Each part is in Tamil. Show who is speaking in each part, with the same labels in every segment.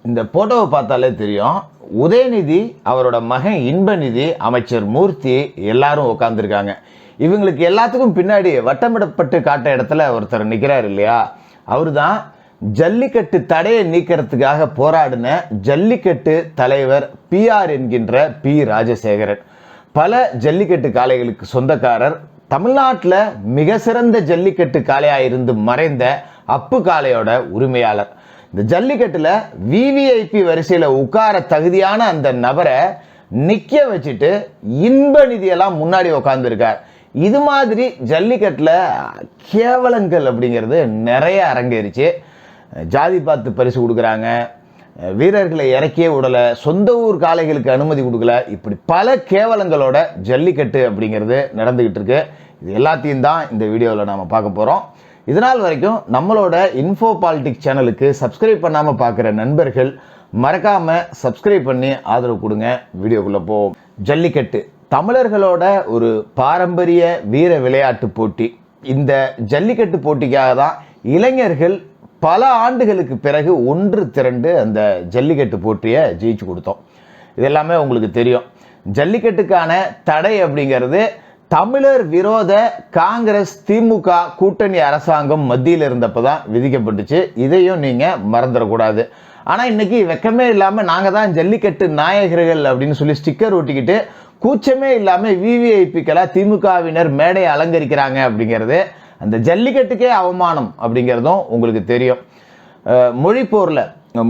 Speaker 1: இந்த போட்டோவை பார்த்தாலே தெரியும். உதயநிதி, அவரோட மகன் இன்பநிதி, அமைச்சர் மூர்த்தி எல்லாரும் உட்காந்துருக்காங்க. இவங்களுக்கு எல்லாத்துக்கும் பின்னாடி வட்டமிடப்பட்டு காட்ட இடத்துல ஒருத்தர் நிற்கிறார் இல்லையா, அவர் தான் ஜல்லிக்கட்டு தடையை நீக்கிறதுக்காக போராடின ஜல்லிக்கட்டு தலைவர் பிஆர் என்கின்ற பி ராஜசேகரன். பல ஜல்லிக்கட்டு காளைகளுக்கு சொந்தக்காரர். தமிழ்நாட்டில் மிக சிறந்த ஜல்லிக்கட்டு காளையாக இருந்து மறைந்த அப்பு காளையோட உரிமையாளர். இந்த ஜல்லிக்கட்டுல விவிஐபி வரிசையில உட்கார தகுதியான அந்த நபரை நிக்க வச்சுட்டு இன்பநிதியெல்லாம் முன்னாடி உட்கார்ந்துருக்கார். இது மாதிரி ஜல்லிக்கட்டுல கேவலங்கள் அப்படிங்கிறது நிறைய அரங்கேறிச்சு. ஜாதி பார்த்து பரிசு கொடுக்குறாங்க, வீரர்களை இறக்கியே விடலை, சொந்த ஊர் காளைகளுக்கு அனுமதி கொடுக்கல, இப்படி பல கேவலங்களோட ஜல்லிக்கட்டு அப்படிங்கிறது நடந்துகிட்டு இருக்கு. இது எல்லாத்தையும் தான் இந்த வீடியோவில் நாம் பார்க்க போகிறோம். இதனால் வரைக்கும் நம்மளோட இன்ஃபோ பாலிடிக்ஸ் சேனலுக்கு சப்ஸ்கிரைப் பண்ணாமல் பார்க்குற நண்பர்கள் மறக்காமல் சப்ஸ்கிரைப் பண்ணி ஆதரவு கொடுங்க. வீடியோக்குள்ளே போவோம். ஜல்லிக்கட்டு தமிழர்களோட ஒரு பாரம்பரிய வீர விளையாட்டு போட்டி. இந்த ஜல்லிக்கட்டு போட்டிக்காக தான் இளைஞர்கள் பல ஆண்டுகளுக்கு பிறகு ஒன்று திரண்டு அந்த ஜல்லிக்கட்டு போட்டியை ஜெயிச்சு கொடுத்தோம். இதெல்லாமே உங்களுக்கு தெரியும். ஜல்லிக்கட்டுக்கான தடை அப்படிங்கிறது தமிழர் விரோத காங்கிரஸ் திமுக கூட்டணி அரசாங்கம் மத்தியில் இருந்தப்போ தான் விதிக்கப்பட்டுச்சு. இதையும் நீங்கள் மறந்துடக்கூடாது. ஆனால் இன்னைக்கு வெக்கமே இல்லாமல் நாங்கள் தான் ஜல்லிக்கட்டு நாயகர்கள் அப்படின்னு சொல்லி ஸ்டிக்கர் ஒட்டிக்கிட்டு கூச்சமே இல்லாமல் விவிஐபிக்கெல்லாம் திமுகவினர் மேடையை அலங்கரிக்கிறாங்க அப்படிங்கிறது அந்த ஜல்லிக்கட்டுக்கே அவமானம் அப்படிங்கிறதும் உங்களுக்கு தெரியும். மொழிப்போரில்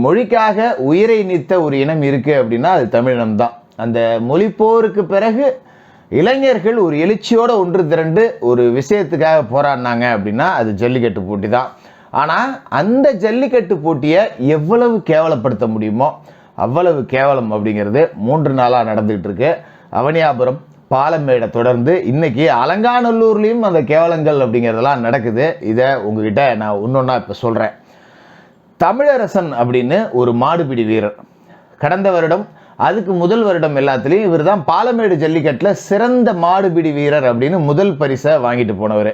Speaker 1: மொழிக்காக உயிரை நீத்த ஒரு இனம் இருக்குது அப்படின்னா அது தமிழினம் தான். அந்த மொழிப்போருக்கு பிறகு இளைஞர்கள் ஒரு எழுச்சியோடு ஒன்று திரண்டு ஒரு விஷயத்துக்காக போராடினாங்க அப்படின்னா அது ஜல்லிக்கட்டு போட்டி தான். ஆனால் அந்த ஜல்லிக்கட்டு போட்டியை எவ்வளவு கேவலப்படுத்த முடியுமோ அவ்வளவு கேவலம் அப்படிங்கிறது 3 நாளாக நடந்துகிட்டு இருக்கு. அவனியாபுரம், பாலமேடை தொடர்ந்து இன்னைக்கு அலங்காநல்லூர்லேயும் அந்த கேவலங்கள் அப்படிங்கிறதெல்லாம் நடக்குது. இதை உங்ககிட்ட நான் ஒன்றொன்னா இப்போ சொல்கிறேன். தமிழரசன் அப்படின்னு ஒரு மாடுபிடி வீரர், கடந்த வருடம் அதுக்கு முதல் வருடம் எல்லாத்துலேயும் இவர் தான் பாலமேடு ஜல்லிக்கட்டில் சிறந்த மாடுபிடி வீரர் அப்படின்னு முதல் பரிசை வாங்கிட்டு போனவர்.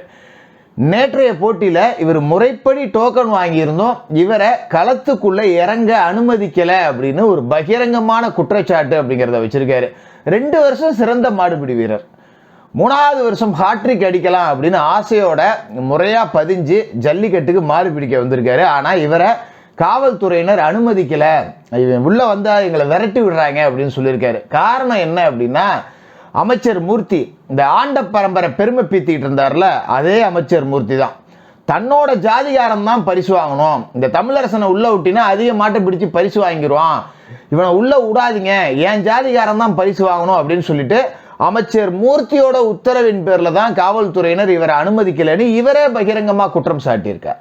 Speaker 1: நேற்றைய போட்டியில் இவர் முறைப்படி டோக்கன் வாங்கியிருந்தோம், இவரை களத்துக்குள்ளே இறங்க அனுமதிக்கலை அப்படின்னு ஒரு பகிரங்கமான குற்றச்சாட்டு அப்படிங்கிறத வச்சிருக்காரு. 2 வருஷம் சிறந்த மாடுபிடி வீரர், 3வது வருஷம் ஹாட்ரிக் அடிக்கலாம் அப்படின்னு ஆசையோட முறையாக பதிஞ்சு ஜல்லிக்கட்டுக்கு மாடு பிடிக்க வந்திருக்காரு. ஆனால் இவரை காவல்துறையினர் அனுமதிக்கல, இவன் உள்ள வந்தா எங்களை விரட்டி விடுறாங்க அப்படின்னு சொல்லியிருக்காரு. காரணம் என்ன அப்படின்னா, அமைச்சர் மூர்த்தி இந்த ஆண்ட பரம்பரை பெருமை பீத்திக்கிட்டு இருந்தார்ல, அதே அமைச்சர் மூர்த்தி தான் தன்னோட ஜாதிகாரம் தான் பரிசு வாங்கணும், இந்த தமிழரசனை உள்ள விட்டினா அதிக மாட்டை பிடிச்சு பரிசு வாங்கிடுவான், இவனை உள்ள விடாதீங்க, என் ஜாதிகாரம் தான் பரிசு வாங்கணும் அப்படின்னு சொல்லிட்டு அமைச்சர் மூர்த்தியோட உத்தரவின் பேர்ல தான் காவல்துறையினர் இவரை அனுமதிக்கலன்னு இவரே பகிரங்கமா குற்றம் சாட்டியிருக்கார்.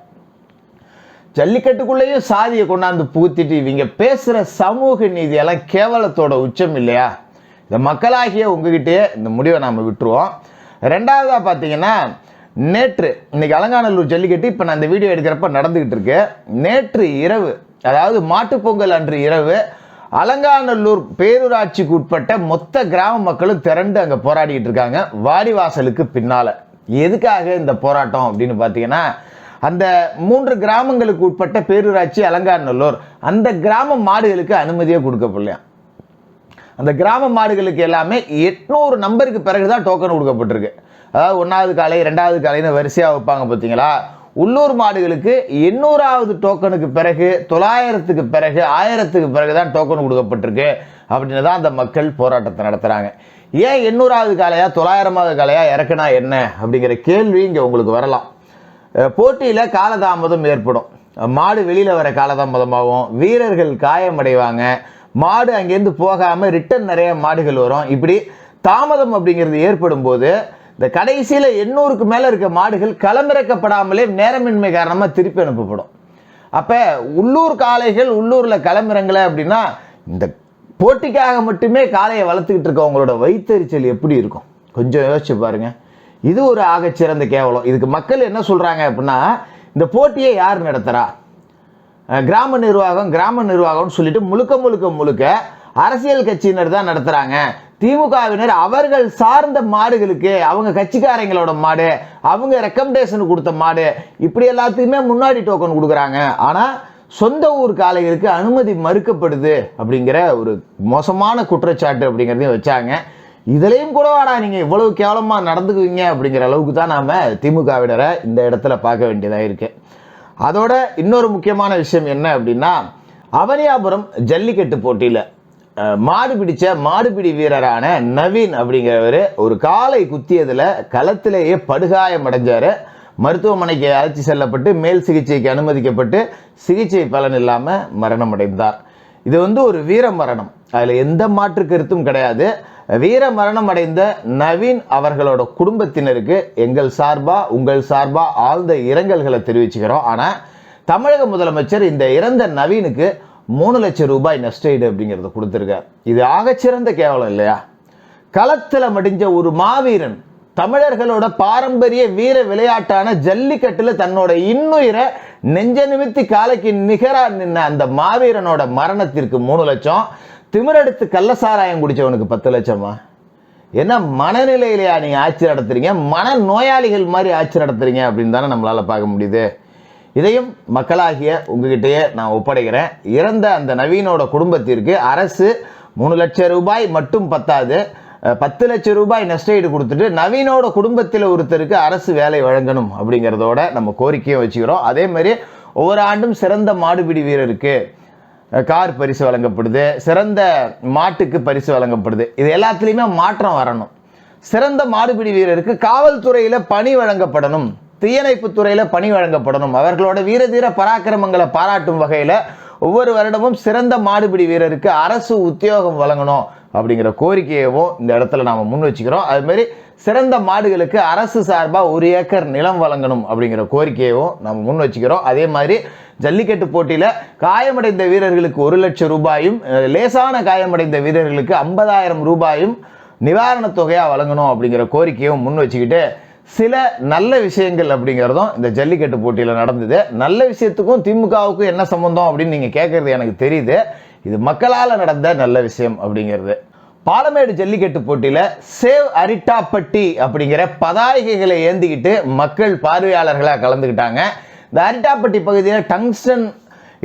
Speaker 1: ஜல்லிக்கட்டுக்குள்ளேயும் சாதியை கொண்டாந்து புகுத்திட்டு இவங்க பேசுகிற சமூக நீதியெல்லாம் கேவலத்தோட உச்சம் இல்லையா? இந்த மக்களாகிய உங்ககிட்டயே இந்த முடிவை நாம் விட்டுருவோம். 2வதாக பார்த்தீங்கன்னா, நேற்று இன்னைக்கு அலங்காநல்லூர் ஜல்லிக்கட்டு இப்போ நான் இந்த வீடியோ எடுக்கிறப்ப நடந்துக்கிட்டு இருக்கு. நேற்று இரவு, அதாவது மாட்டுப்பொங்கல் அன்று இரவு, அலங்காநல்லூர் பேரூராட்சிக்கு உட்பட்ட மொத்த கிராம மக்களும் திரண்டு அங்கே போராடிக்கிட்டு இருக்காங்க வாடிவாசலுக்கு பின்னால். எதுக்காக இந்த போராட்டம் அப்படின்னு பார்த்தீங்கன்னா, அந்த 3 கிராமங்களுக்கு உட்பட்ட பேரூராட்சி அலங்காநல்லூர், அந்த கிராம மாடுகளுக்கு அனுமதியே கொடுக்கப்படலையா. அந்த கிராம மாடுகளுக்கு எல்லாமே 800 நம்பருக்கு பிறகுதான் டோக்கன் கொடுக்கப்பட்டிருக்கு. அதாவது 1வது காலை 2வது காலைன்னு வரிசையாக வைப்பாங்க பார்த்தீங்களா. உள்ளூர் மாடுகளுக்கு 800வது டோக்கனுக்கு பிறகு, 900க்கு பிறகு, 1000க்கு பிறகுதான் டோக்கன் கொடுக்கப்பட்டிருக்கு அப்படின்னு தான் அந்த மக்கள் போராட்டத்தை நடத்துகிறாங்க. ஏன் 800வது காலையா 900வது காலையா இறக்குனா என்ன அப்படிங்கிற கேள்வி இங்கே உங்களுக்கு வரலாம். போட்டியில் காலதாமதம் ஏற்படும், மாடு வெளியில் வர காலதாமதமாகும், வீரர்கள் காயமடைவாங்க, மாடு அங்கேருந்து போகாமல் ரிட்டன் நிறைய மாடுகள் வரும். இப்படி தாமதம் அப்படிங்கிறது ஏற்படும் போது இந்த கடைசியில் 800க்கு மேலே இருக்க மாடுகள் களமிறக்கப்படாமலே நேரமின்மை காரணமாக திருப்பி அனுப்பப்படும். அப்போ உள்ளூர் காளைகள் உள்ளூரில் களமிறங்கலை அப்படின்னா இந்த போட்டிக்காக மட்டுமே காளையை வளர்த்துக்கிட்டு இருக்கவங்களோட வயிற்றெரிச்சல் எப்படி இருக்கும் கொஞ்சம் யோசிச்சு பாருங்க. இது ஒரு ஆகச்சிறந்த கேவலம். இதுக்கு மக்கள் என்ன சொல்றாங்க அப்படின்னா, இந்த போட்டியை யார் நடத்துறா? கிராம நிர்வாகம்னு சொல்லிட்டு முழுக்க அரசியல் கட்சியினர் தான் நடத்துறாங்க. திமுகவினர் அவர்கள் சார்ந்த மாடுகளுக்கு, அவங்க கட்சிக்காரங்களோட மாடு, அவங்க ரெக்கமெண்டேஷன் கொடுத்த மாடு, இப்படி எல்லாத்துக்குமே முன்னாடி டோக்கன் கொடுக்குறாங்க. ஆனால் சொந்த ஊர் காளைகளுக்கு அனுமதி மறுக்கப்படுது அப்படிங்கிற ஒரு மோசமான குற்றச்சாட்டு அப்படிங்கிறதையும் வச்சாங்க. இதுலேயும் கூட வாடா நீங்கள் இவ்வளவு கேவலமாக நடந்துக்குவீங்க அப்படிங்கிற அளவுக்கு தான் நாம் திமுகவினரை இந்த இடத்துல பார்க்க வேண்டியதாக இருக்குது. அதோட இன்னொரு முக்கியமான விஷயம் என்ன அப்படின்னா, அவனியாபுரம் ஜல்லிக்கட்டு போட்டியில் மாடு பிடிச்ச மாடுபிடி வீரரான நவீன் அப்படிங்கிறவர் ஒரு காலை குத்தியதில் களத்திலேயே படுகாயம் அடைஞ்சார். மருத்துவமனைக்கு அழைச்சி செல்லப்பட்டு மேல் சிகிச்சைக்கு அனுமதிக்கப்பட்டு சிகிச்சை பலன் இல்லாமல் மரணம் அடைந்தார். இது ஒரு வீர மரணம், அதில் எந்த மாற்று கருத்தும் கிடையாது. வீர மரணம் அடைந்த நவீன் அவர்களோட குடும்பத்தினருக்கு எங்கள் சார்பா உங்கள் சார்பா ஆழ்ந்த இரங்கல்களை தெரிவிச்சுக்கிறோம். ஆனால் தமிழக முதலமைச்சர் இந்த இறந்த நவீனுக்கு 3 லட்சம் ரூபாய் நஷ்டஈடு அப்படிங்கிறத கொடுத்துருக்கார். இது ஆகச்சிறந்த கேவலம் இல்லையா? களத்தில் மடிஞ்ச ஒரு மாவீரன், தமிழர்களோட பாரம்பரிய வீர விளையாட்டான ஜல்லிக்கட்டில் தன்னோட இன்னுயிரை நெஞ்ச நிமித்தி காலைக்கு நிகராக நின்ன அந்த மாவீரனோட மரணத்திற்கு 3 லட்சம், திமிரெடுத்து கள்ளசாராயம் குடிச்சவனுக்கு 10 லட்சமா? என்ன மனநிலையிலையா நீங்கள் ஆட்சி நடத்துறீங்க? மன நோயாளிகள் மாதிரி ஆட்சி நடத்துறீங்க அப்படின்னு தானே நம்மளால் பார்க்க முடியுது. இதையும் மக்களாகிய உங்ககிட்டயே நான் ஒப்படைக்கிறேன். இறந்த அந்த நவீனோட குடும்பத்திற்கு அரசு 3 லட்சம் ரூபாய் மட்டும் பத்தாது, 10 லட்சம் ரூபாய் நஷ்டஈடு கொடுத்துட்டு நவீனோட குடும்பத்தில் ஒருத்தருக்கு அரசு வேலை வழங்கணும் அப்படிங்கிறதோட நம்ம கோரிக்கையை வச்சுக்கிறோம். அதே மாதிரி ஒவ்வொரு ஆண்டும் சிறந்த மாடுபிடி வீரருக்கு கார் பரிசு வழங்கப்படுது, சிறந்த மாட்டுக்கு பரிசு வழங்கப்படுது. இது எல்லாத்துலேயுமே மாற்றம் வரணும். சிறந்த மாடுபிடி வீரருக்கு காவல்துறையில் பணி வழங்கப்படணும், தீயணைப்பு துறையில் பணி வழங்கப்படணும். அவர்களோட வீரதீர பராக்கிரமங்களை பாராட்டும் வகையில் ஒவ்வொரு வருடமும் சிறந்த மாடுபிடி வீரருக்கு அரசு உத்தியோகம் வழங்கணும் அப்படிங்கிற கோரிக்கையவும் இந்த இடத்துல நாம் முன் வச்சுக்கிறோம். அதுமாரி சிறந்த மாடுகளுக்கு அரசு சார்பாக 1 ஏக்கர் நிலம் வழங்கணும் அப்படிங்கிற கோரிக்கையவும் நம்ம முன் வச்சுக்கிறோம். அதே மாதிரி ஜல்லிக்கட்டு போட்டியில் காயமடைந்த வீரர்களுக்கு 1 லட்சம் ரூபாயும், லேசான காயமடைந்த வீரர்களுக்கு 50,000 ரூபாயும் நிவாரணத் தொகையாக வழங்கணும் அப்படிங்கிற கோரிக்கையும் முன் வச்சுக்கிட்டு சில நல்ல விஷயங்கள் அப்படிங்கிறதும் இந்த ஜல்லிக்கட்டு போட்டியில் நடந்தது. நல்ல விஷயத்துக்கும் திமுகவுக்கும் என்ன சம்பந்தம் அப்படின்னு நீங்கள் கேட்குறது எனக்கு தெரியுது. இது மக்களால் நடந்த நல்ல விஷயம் அப்படிங்கிறது. பாலமேடு ஜல்லிக்கட்டு போட்டியில் சேவ் அரிட்டாப்பட்டி அப்படிங்கிற பதாகைகளை ஏந்திக்கிட்டு மக்கள் பார்வையாளர்களாக கலந்துக்கிட்டாங்க. இந்த அரிட்டாப்பட்டி பகுதியில் டங்ஸ்டன்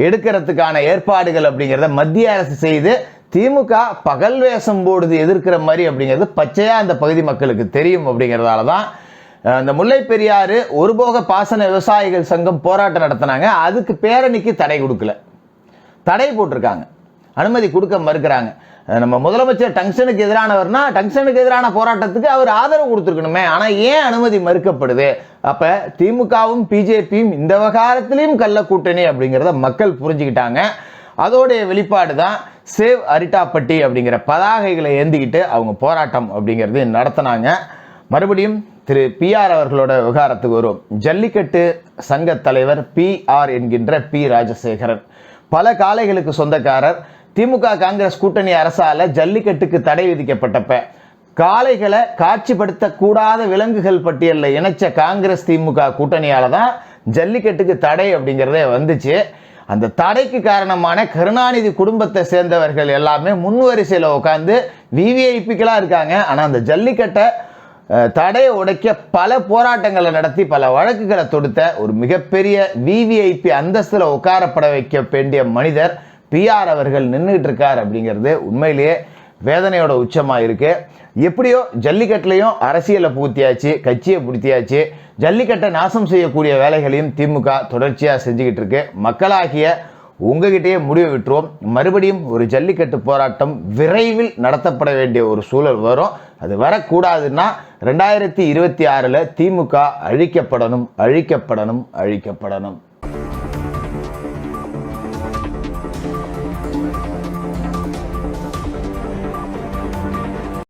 Speaker 1: எடுக்கிறதுக்கான ஏற்பாடுகள் அப்படிங்கிறத மத்திய அரசு செய்து திமுக பகல் வேஷம் போடுது எதிர்க்கிற மாதிரி அப்படிங்கிறது பச்சையாக அந்த பகுதி மக்களுக்கு தெரியும். அப்படிங்கிறதால தான் இந்த முல்லை பெரியாறு ஒருபோக பாசன விவசாயிகள் சங்கம் போராட்டம் நடத்தினாங்க. அதுக்கு பேரணிக்கு தடை கொடுக்கல, தடை போட்டிருக்காங்க, அனுமதி கொடுக்க மறுக்கிறாங்க. நம்ம முதலமைச்சர் டங்ஸ்டனுக்கு எதிரானவர்னா டங்ஸ்டனுக்கு எதிரான போராட்டத்துக்கு அவர் ஆதரவு கொடுத்துருக்கணுமே. ஆனால் ஏன் அனுமதி மறுக்கப்படுது? அப்போ திமுகவும் பிஜேபியும் இந்த விவகாரத்திலையும் கள்ள கூட்டணி அப்படிங்கிறத மக்கள் புரிஞ்சுக்கிட்டாங்க. அதோடைய வெளிப்பாடு தான் சேவ் அரிட்டாப்பட்டி அப்படிங்கிற பதாகைகளை ஏந்திக்கிட்டு அவங்க போராட்டம் அப்படிங்கிறது நடத்தினாங்க. மறுபடியும் திரு PR அவர்களோட விவகாரத்துக்கு வரும். ஜல்லிக்கட்டு சங்க தலைவர் PR என்கின்ற P ராஜசேகரன் பல காளைகளுக்கு சொந்தக்காரர். திமுக காங்கிரஸ் கூட்டணி அரசால ஜல்லிக்கட்டுக்கு தடை விதிக்கப்பட்டப்ப காளைகளை காட்சிப்படுத்தக்கூடாத விலங்குகள் பட்டியலில் இணைச்ச காங்கிரஸ் திமுக கூட்டணியால தான் ஜல்லிக்கட்டுக்கு தடை அப்படிங்கிறதே வந்துச்சு. அந்த தடைக்கு காரணமான கருணாநிதி குடும்பத்தை சேர்ந்தவர்கள் எல்லாமே முன்வரிசையில் உட்காந்து VVIPக்களாக இருக்காங்க. ஆனால் அந்த ஜல்லிக்கட்டை தடையை உடைக்க பல போராட்டங்களை நடத்தி பல வழக்குகளை தொடுத்த ஒரு மிகப்பெரிய VVIP அந்தஸ்தில் உட்காரப்பட வைக்க வேண்டிய மனிதர் PR அவர்கள் நின்றுட்டு இருக்கார் அப்படிங்கிறது உண்மையிலேயே வேதனையோட உச்சமாக இருக்கு. எப்படியோ ஜல்லிக்கட்டுலையும் அரசியலை பூத்தியாச்சு, கட்சியை பிடித்தியாச்சு, ஜல்லிக்கட்டை நாசம் செய்யக்கூடிய வேலைகளையும் திமுக தொடர்ச்சியாக செஞ்சுக்கிட்டு இருக்கு. மக்களாகிய உங்ககிட்டயே முடிவு விட்டுருவோம். மறுபடியும் ஒரு ஜல்லிக்கட்டு போராட்டம் விரைவில் நடத்தப்பட வேண்டிய ஒரு சூழல் வரும். அது வரக்கூடாதுன்னா 2026 திமுக அழிக்கப்படணும், அழிக்கப்படணும், அழிக்கப்படணும்.